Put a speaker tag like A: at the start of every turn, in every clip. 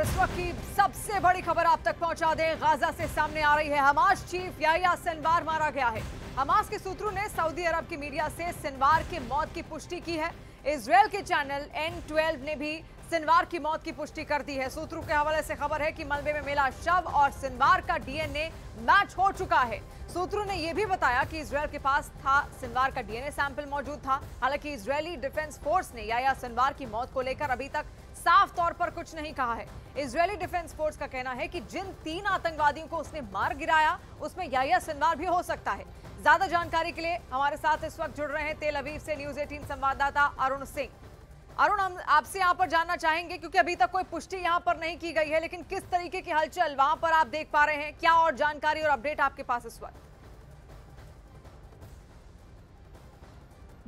A: इस वक्त की सबसे बड़ी खबर आप तक पहुंचा दें। गाजा से सामने आ रही है, हमास चीफ याह्या सिनवार मारा गया है। हमास के सूत्रों ने सऊदी अरब की मीडिया से सिनवार की मौत की पुष्टि की है। इजरायल के चैनल N12 ने भी सिनवार की मौत की पुष्टि कर दी है। सूत्रों के हवाले से खबर है कि मलबे में मिला शव और सिनवार का DNA मैच हो चुका है। सूत्रों ने यह भी बताया कि इजरायल के पास था सिनवार का DNA सैंपल मौजूद था। हालांकि इजरायली डिफेंस फोर्स ने याह्या सिनवार की मौत को लेकर अभी तक साफ तौर पर कुछ नहीं कहा है। इजरायली डिफेंस फोर्स का कहना है कि जिन 3 आतंकवादियों को उसने मार गिराया उसमें याह्या सिनवार भी हो सकता है। ज्यादा जानकारी के लिए हमारे साथ इस वक्त जुड़ रहे हैं तेल अवीव से न्यूज 18 संवाददाता अरुण सिंह। अरुण, हम आपसे यहां पर जानना चाहेंगे क्योंकि अभी तक कोई पुष्टि यहां पर नहीं की गई है, लेकिन किस तरीके की हलचल वहां पर आप देख पा रहे हैं, क्या और जानकारी और अपडेट आपके पास इस वक्त?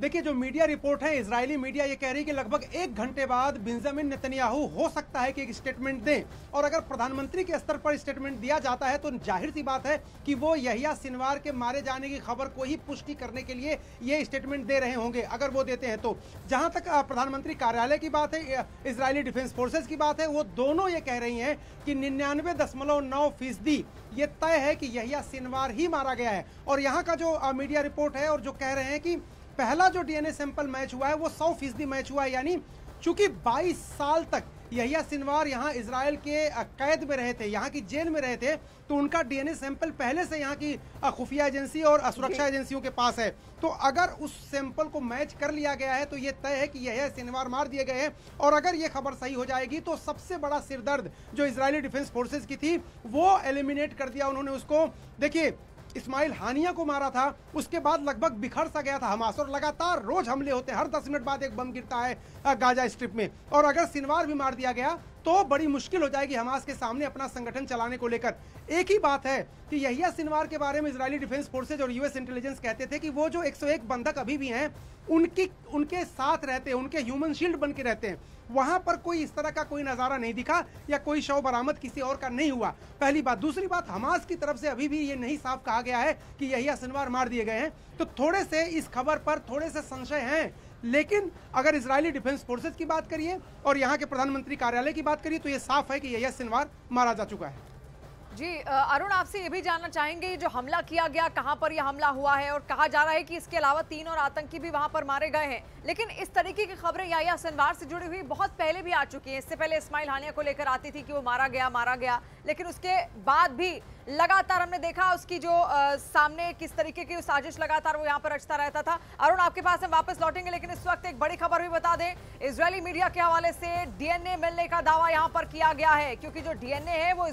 B: देखिए, जो मीडिया रिपोर्ट है, इजरायली मीडिया ये कह रही है कि लगभग 1 घंटे बाद बेंजामिन नेतन्याहू हो सकता है कि एक स्टेटमेंट दें, और अगर प्रधानमंत्री के स्तर पर स्टेटमेंट दिया जाता है तो जाहिर सी बात है कि वो याह्या सिनवार के मारे जाने की खबर को ही पुष्टि करने के लिए ये स्टेटमेंट दे रहे होंगे, अगर वो देते हैं तो। जहां तक प्रधानमंत्री कार्यालय की बात है, इजरायली डिफेंस फोर्सेज की बात है, वो दोनों ये कह रही हैं कि 99.9% ये तय है कि याह्या सिनवार ही मारा गया है। और यहाँ का जो मीडिया रिपोर्ट है और जो कह रहे हैं कि पहला जो डीएनए सैंपल मैच हुआ है वो 100% मैच हुआ है, यानी चूंकि 22 साल तक याह्या सिनवार यहाँ इजराइल के कैद में रहे थे, यहाँ की जेल में रहे थे, तो उनका डीएनए सैंपल पहले से यहाँ की खुफिया एजेंसी और सुरक्षा एजेंसियों के पास है। तो अगर उस सैंपल को मैच कर लिया गया है तो ये तय है कि याह्या सिनवार मार दिए गए हैं। और अगर ये खबर सही हो जाएगी तो सबसे बड़ा सिरदर्द जो इजरायली डिफेंस फोर्सेज की थी वो एलिमिनेट कर दिया उन्होंने उसको। देखिए, इस्माइल हानिया को मारा था, उसके बाद लगभग बिखर सा गया था हमास, और लगातार रोज हमले होते हैं, हर 10 मिनट बाद एक बम गिरता है गाजा स्ट्रिप में। और अगर सिनवार भी मार दिया गया तो बड़ी मुश्किल हो जाएगी हमास के सामने अपना संगठन चलाने को लेकर। एक ही बात है कि याह्या सिनवार के बारे में इजरायली डिफेंस फोर्सेज और यूएस इंटेलिजेंस कहते थे कि वो जो 101 बंधक अभी भी हैं उनके साथ रहते हैं, उनके ह्यूमन शील्ड बन के रहते हैं। वहां पर कोई इस तरह का कोई नजारा नहीं दिखा या कोई शव बरामद किसी और का नहीं हुआ, पहली बात। दूसरी बात, हमास की तरफ से अभी भी ये नहीं साफ कहा गया है कि याह्या सिनवार मार दिए गए हैं, तो थोड़े से इस खबर पर थोड़े से संशय हैं। लेकिन अगर इजरायली डिफेंस फोर्सेज की बात करिए और यहाँ के प्रधानमंत्री कार्यालय की बात करिए तो ये साफ है कि याह्या सिनवार मारा जा चुका है।
A: जी अरुण, आपसे ये भी जानना चाहेंगे जो हमला किया गया, कहां पर यह हमला हुआ है, और कहा जा रहा है कि इसके अलावा 3 और आतंकी भी वहां पर मारे गए हैं। लेकिन इस तरीके की खबरें याह्या सिनवार से जुड़ी हुई बहुत पहले भी आ चुकी हैं। इससे पहले इस्माइल हानिया को लेकर आती थी कि वो मारा गया, लेकिन उसके बाद भी लगातार हमने देखा उसकी जो सामने किस तरीके की साजिश लगातार वो यहाँ पर रचता रहता था। अरुण, आपके पास हम वापस लौटेंगे, लेकिन इस वक्त एक बड़ी खबर भी बता दें। इजरायली मीडिया के हवाले से डीएनए मिलने का दावा यहाँ पर किया गया है, क्योंकि जो डीएनए है वो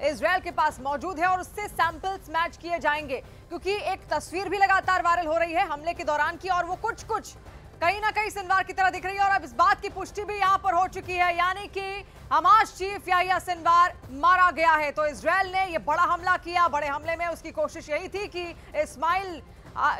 A: इजरायल के पास मौजूद है और उससे सैंपल्स मैच किए जाएंगे। क्योंकि एक तस्वीर भी लगातार वायरल हो रही है हमले के दौरान की, और वो कुछ कहीं ना कहीं सिनवार की तरह दिख रही है। और अब इस बात की पुष्टि भी यहाँ पर हो चुकी है, यानी कि हमास चीफ याह्या सिनवार मारा गया है। तो इजरायल ने ये बड़ा हमला किया, बड़े हमले में उसकी कोशिश यही थी कि इस्माइल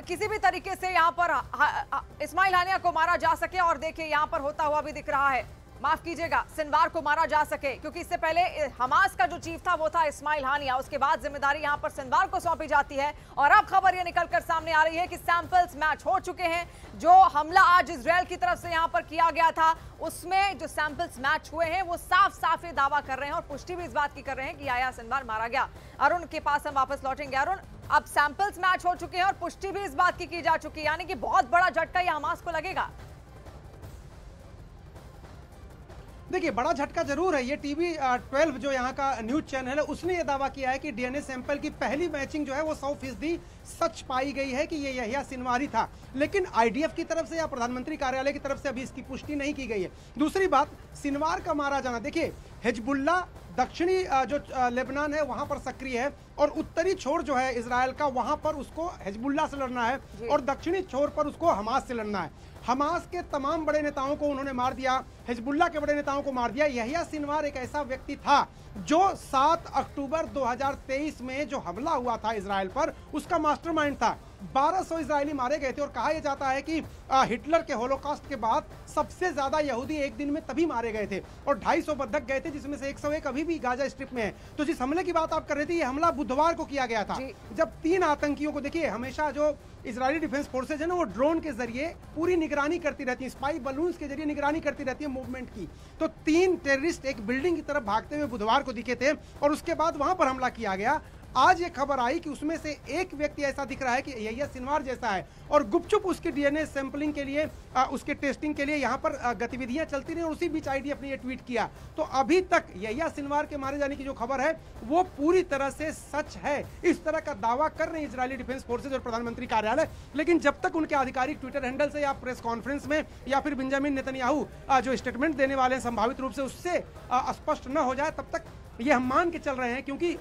A: किसी भी तरीके से यहाँ पर इस्माइल हानिया को मारा जा सके। और देखिए यहाँ पर होता हुआ भी दिख रहा है, माफ कीजिएगा, सिनवार को मारा जा सके, क्योंकि इससे पहले हमास का जो चीफ था वो था इस्माइल हानिया, उसके बाद जिम्मेदारी यहां पर सिनवार को सौंपी जाती है। और अब खबर ये निकलकर सामने आ रही है कि सैंपल्स मैच हो चुके हैं। जो हमला आज इजरायल की तरफ से यहां पर किया गया था उसमें जो सैंपल्स मैच हुए हैं वो साफ ये दावा कर रहे हैं और पुष्टि भी इस बात की कर रहे हैं कि याह्या सिनवार मारा गया। अरुण के पास हम वापस लौटेंगे। अरुण, अब सैंपल्स मैच हो चुके हैं और पुष्टि भी इस बात की जा चुकी है, यानी कि बहुत बड़ा झटका यह हमास को लगेगा।
B: देखिए, बड़ा झटका जरूर है। ये टीवी 12 जो यहाँ का न्यूज चैनल है उसने ये दावा किया है कि डीएनए सैंपल की पहली मैचिंग जो है वो 100% सच पाई गई है कि ये याह्या सिनवार ही था। लेकिन आईडीएफ की तरफ से या प्रधानमंत्री कार्यालय की तरफ से अभी इसकी पुष्टि नहीं की गई है। दूसरी बात, सिनवार का मारा जाना, देखिए हिजबुल्ला दक्षिणी जो लेबनान है वहां पर सक्रिय है, और उत्तरी छोर जो है इजराइल का वहां पर उसको हिजबुल्ला से लड़ना है और दक्षिणी छोर पर उसको हमास से लड़ना है। हमास के तमाम बड़े नेताओं को उन्होंने मार दिया, हिजबुल्ला के बड़े नेताओं को मार दिया। याह्या सिनवार एक ऐसा व्यक्ति था जो 7 अक्टूबर 2023 में जो हमला हुआ था इजराइल पर, उसका मास्टरमाइंड था। 1200 इजरायली मारे गए थे और कहा यह जाता है कि हिटलर के होलोकॉस्ट के बाद सबसे ज्यादा यहूदी एक दिन में तभी मारे गए थे और 250 बंधक गए थे, जिसमें से 101 अभी भी गाजा स्ट्रिप में है। तो जिस हमले की बात आप कर रहे थे, ये हमला बुधवार को किया गया था, जब 3 आतंकियों को, देखिए हमेशा जो इजरायली डिफेंस फोर्सेज है ना, वो ड्रोन के जरिए पूरी निगरानी करती रहती है, स्पाई बलून्स के जरिए निगरानी करती रहती है मूवमेंट की। तो 3 टेररिस्ट एक बिल्डिंग की तरफ भागते हुए बुधवार को दिखे थे और उसके बाद वहां पर हमला किया गया। आज ये खबर आई कि उसमें से एक व्यक्ति ऐसा दिख रहा है कि यहिया सिनवार जैसा है और गुपचुप उसके डीएनए सैंपलिंग के लिए, उसके टेस्टिंग के लिए यहाँ पर गतिविधियां चलती रही और उसी बीच आईडी अपने ये ट्वीट किया। तो अभी तक यहिया सिनवार के मारे जाने की जो खबर है वो पूरी तरह से सच है, इस तरह का दावा कर रहे हैं इजरायली डिफेंस फोर्सेज और प्रधानमंत्री कार्यालय। लेकिन जब तक उनके आधिकारिक ट्विटर हैंडल से या प्रेस कॉन्फ्रेंस में या फिर बेंजामिन नेतन्याहू जो स्टेटमेंट देने वाले हैं संभावित रूप से उससे स्पष्ट न हो जाए, तब तक ये हम मान के चल रहे हैं। क्योंकि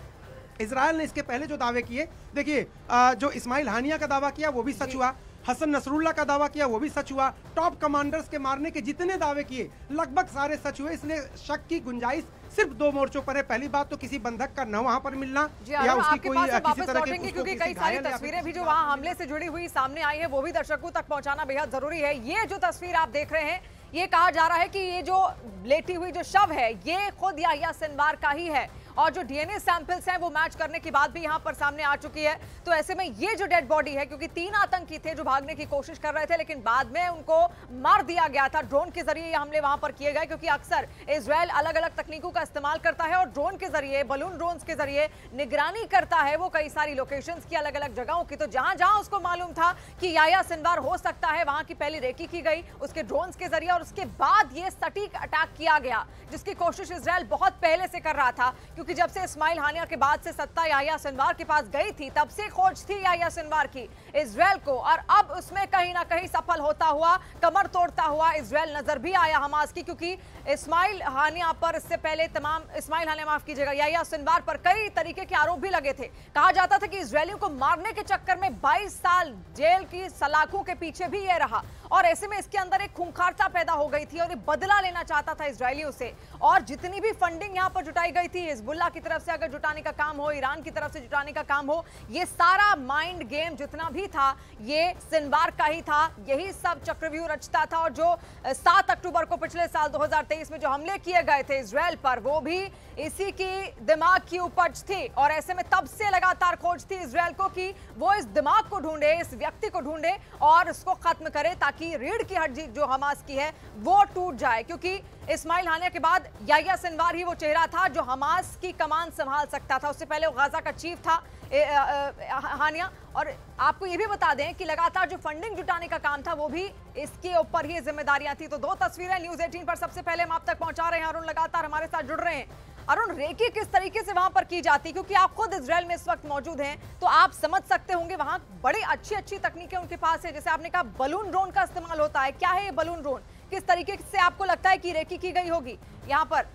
B: इजरायल ने इसके पहले जो दावे किए, देखिए जो इस्माइल हानिया का दावा किया वो भी सच हुआ, हसन नसरुल्लाह का दावा किया वो भी सच हुआ, टॉप कमांडर्स के मारने के जितने दावे किए लगभग सारे सच हुए। इसलिए शक की गुंजाइश सिर्फ 2 मोर्चों पर है। पहली बात तो किसी बंधक का न वहां पर मिलना या उसकी कोई किसी तरह के,
A: क्योंकि कई सारी तस्वीरें भी जो वहां हमले से जुड़ी हुई सामने आई है वो भी दर्शकों तक पहुंचाना बेहद जरूरी है। ये जो तस्वीर आप देख रहे हैं, ये कहा जा रहा है कि ये जो लेटी हुई जो शव है ये खुद यहिया सिनवार का ही है और जो डीएनए सैंपल्स हैं वो मैच करने की बात भी यहां पर सामने आ चुकी है। तो ऐसे में ये जो डेड बॉडी है, क्योंकि 3 आतंकी थे जो भागने की कोशिश कर रहे थे लेकिन बाद में उनको मार दिया गया था, ड्रोन के जरिए ये हमले वहां पर किए गए। क्योंकि अक्सर इजरायल अलग अलग तकनीकों का इस्तेमाल करता है और ड्रोन के जरिए, बलून ड्रोन के जरिए निगरानी करता है वो कई सारी लोकेशंस की, अलग अलग जगहों की। तो जहां जहां उसको मालूम था कि यहिया सिनवार हो सकता है, वहां की पहली रेकी की गई उसके ड्रोन के जरिए और उसके बाद ये सटीक अटैक किया गया, जिसकी कोशिश इजरायल बहुत पहले से कर रहा था। क्योंकि जब से इस्माइल हानिया के बाद से सत्ता यहिया सिनवार के पास गई थी, तब से खोज थी यहिया सिनवार की इजरायल को, और अब उसमें कहीं ना कहीं सफल होता हुआ, कमर तोड़ता हुआ इजरायल नजर भी आया हमास की। क्योंकि इस्माइल हानिया पर इससे पहले इस्माइल हानिया माफ कीजिएगा, यहिया सिनवार पर कई तरीके के आरोप भी लगे थे। कहा जाता था कि इजरायलियों को मारने के चक्कर में 22 साल जेल की सलाखों के पीछे भी ये रहा और ऐसे में इसके अंदर एक खूंखारता पैदा हो गई थी और ये बदला लेना चाहता था इजरायलियों से। और जितनी भी फंडिंग यहाँ पर जुटाई गई थी, हिजबुल्लाह की तरफ से अगर जुटाने का काम हो, ईरान की तरफ से जुटाने का काम हो, ये सारा माइंड गेम जितना भी था ये सिनवार का ही था। यही सब चक्रव्यूह रचता था। और जो 7 अक्टूबर को पिछले साल 2023 में जो हमले किए गए थे इजरायल पर, वो भी इसी की दिमाग की उपज थी। और ऐसे में तब से लगातार खोज थी इजरायल को कि वो इस दिमाग को ढूंढे, इस व्यक्ति को ढूंढे और उसको खत्म करे, ताकि रीढ़ की हड्डी जो हमास की है वो टूट जाए। क्योंकि इस्माइल हानिया के बाद यहिया सिनवार ही वो चेहरा था जो हमास की कमान संभाल सकता था। उससे पहले वो गाजा का चीफ था हानिया। और आपको ये भी बता दें कि लगातार जो फंडिंग जुटाने का काम था वो भी इसके ऊपर ही जिम्मेदारियां थी। तो 2 तस्वीरें न्यूज़ 18 पर सबसे पहले हम आप तक पहुंचा रहे हैं। अरुण लगातार हमारे साथ जुड़ रहे हैं। अरुण, रेकी किस तरीके से वहां पर की जाती, क्योंकि आप खुद इजरायल में इस वक्त मौजूद हैं, तो आप समझ सकते होंगे वहां बड़ी अच्छी तकनीकें उनके पास है। जैसे आपने कहा बलून ड्रोन का इस्तेमाल होता है, क्या है ये बलून ड्रोन, किस तरीके से आपको लगता है कि रेकी की गई होगी यहाँ पर?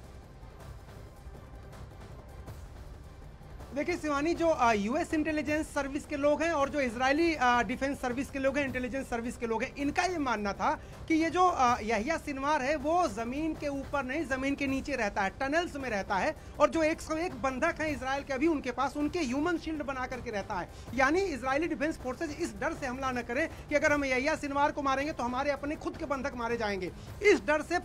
B: देखिए शिवानी, जो यूएस इंटेलिजेंस सर्विस के लोग हैं और जो इजरायली डिफेंस सर्विस के लोग हैं, इंटेलिजेंस सर्विस के लोग हैं, इनका ये मानना था कि ये जो यहिया सिनवार है वो जमीन के ऊपर नहीं, जमीन के नीचे रहता है, टनल्स में रहता है। और जो 101 बंधक हैं इजरायल के अभी उनके पास, उनके ह्यूमन शील्ड बना करके रहता है। यानी इजरायली डिफेंस फोर्सेज इस डर से हमला न करें कि अगर हम यहिया सिनवार को मारेंगे तो हमारे अपने खुद के बंधक मारे जाएंगे, इस डर से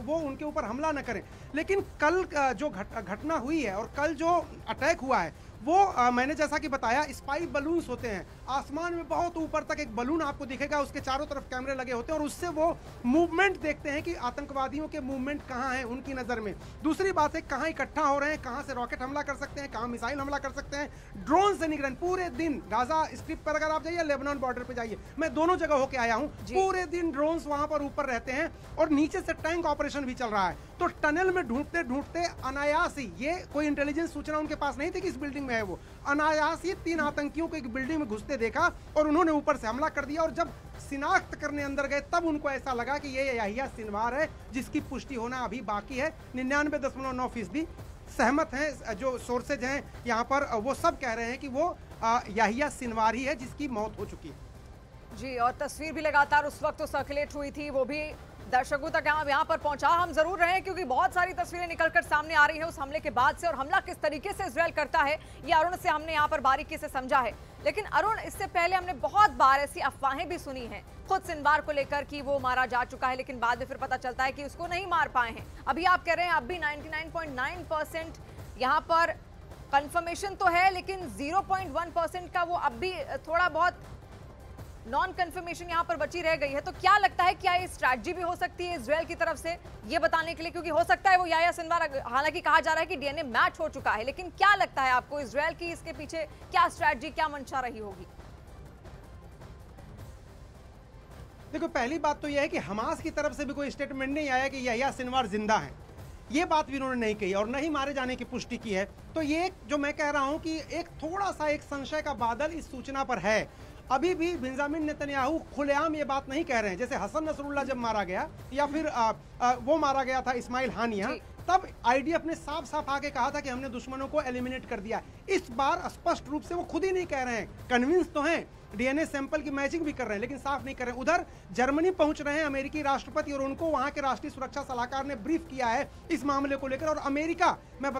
B: वो उनके ऊपर हमला न करें। लेकिन कल जो घटना हुई है और कल जो अटैक हुआ है वो मैंने जैसा कि बताया, स्पाई बलून्स होते हैं, आसमान में बहुत ऊपर तक एक बलून आपको दिखेगा, उसके चारों तरफ कैमरे लगे होते हैं और उससे वो मूवमेंट देखते हैं कि आतंकवादियों के मूवमेंट कहाँ हैं उनकी नज़र में। दूसरी बात है कहाँ इकट्ठा हो रहे हैं, कहाँ से रॉकेट हमला कर सकते हैं, कहाँ मिसाइल हमला कर सकते हैं, ड्रोन से निगरानी पूरे दिन। गाजा स्ट्रिप पर अगर आप जाइए, लेबनान बॉर्डर पर जाइए, मैं दोनों जगह होके आया हूँ, पूरे दिन ड्रोन वहाँ पर ऊपर रहते हैं और नीचे से टैंक ऑपरेशन भी चल रहा है। तो टनल में ढूंढते ढूंढते अनायास ही, ये कोई इंटेलिजेंस सूचना उनके पास नहीं थी कि इस बिल्डिंग में है, वो अनायास ही 3 आतंकियों को एक बिल्डिंग में घुसते देखा और उन्होंने ऊपर से हमला कर दिया। और जब शिनाख्त करने अंदर गए तब उनको ऐसा लगा कि ये यहिया सिनवार है, जिसकी पुष्टि होना अभी बाकी है। 99.9% सहमत हैं जो सोर्सेज हैं यहाँ पर, वो सब कह रहे हैं कि वो यहिया सिनवार ही है जिसकी मौत हो चुकी है।
A: जी, और तस्वीर भी लगातार उस वक्त तो सर्कुलेट हुई थी, वो भी दर्शकों तक यहाँ पर पहुंचा हम जरूर रहे क्योंकि बहुत सारी तस्वीरें निकलकर सामने आ रही हैं उस हमले के बाद से, और हमला किस तरीके से इजराइल करता है ये अरुण से हमने यहाँ पर बारीकी से समझा है। लेकिन अरुण, इससे पहले हमने बहुत बार ऐसी अफवाहें भी सुनी हैं खुद सिनवार को लेकर कि वो मारा जा चुका है, लेकिन बाद में फिर पता चलता है कि उसको नहीं मार पाए हैं। अभी आप कह रहे हैं अब भी 99.9% यहाँ पर कंफर्मेशन तो है, लेकिन 0.1% का वो अब भी थोड़ा बहुत नॉन कंफर्मेशन यहां पर बची रह गई है। तो क्या लगता है, क्या ये स्ट्रैटेजी भी हो सकती है इजराइल की तरफ से ये बताने के लिए, क्योंकि हो सकता है वो याह्या सिनवार, हालांकि कहा जा रहा है कि डीएनए मैच हो चुका है, लेकिन क्या लगता है आपको इजराइल की इसके पीछे क्या स्ट्रैटेजी, क्या मंशा रही होगी?
B: देखो, पहली बात तो यह है कि हमास की तरफ से भी कोई स्टेटमेंट नहीं आया कि याह्या सिनवार जिंदा है, ये बात भी उन्होंने नहीं कही और नहीं मारे जाने की पुष्टि की है। तो ये जो मैं कह रहा हूं कि एक थोड़ा सा एक संशय का बादल इस सूचना पर है। अभी भी बेंजामिन नेतन्याहू खुलेआम ये बात नहीं कह रहे हैं। जैसे हसन नसरुल्लाह जब मारा गया या फिर वो मारा गया था इस्माइल हानिया, तब आईडीएफ ने साफ साफ आके कहा था कि हमने दुश्मनों को एलिमिनेट कर दिया। इस बार स्पष्ट रूप से वो खुद ही नहीं कह रहे हैं, कन्विंस तो हैं, डीएनए सैंपल की मैचिंग भी कर रहे हैं, लेकिन साफ नहीं कर रहे हैं। उधर जर्मनी पहुंच रहे हैं अमेरिकी राष्ट्रपति और उनको वहां के राष्ट्रीय सुरक्षा सलाहकार ने ब्रीफ किया है इस मामले को लेकर। और अमेरिका, मैं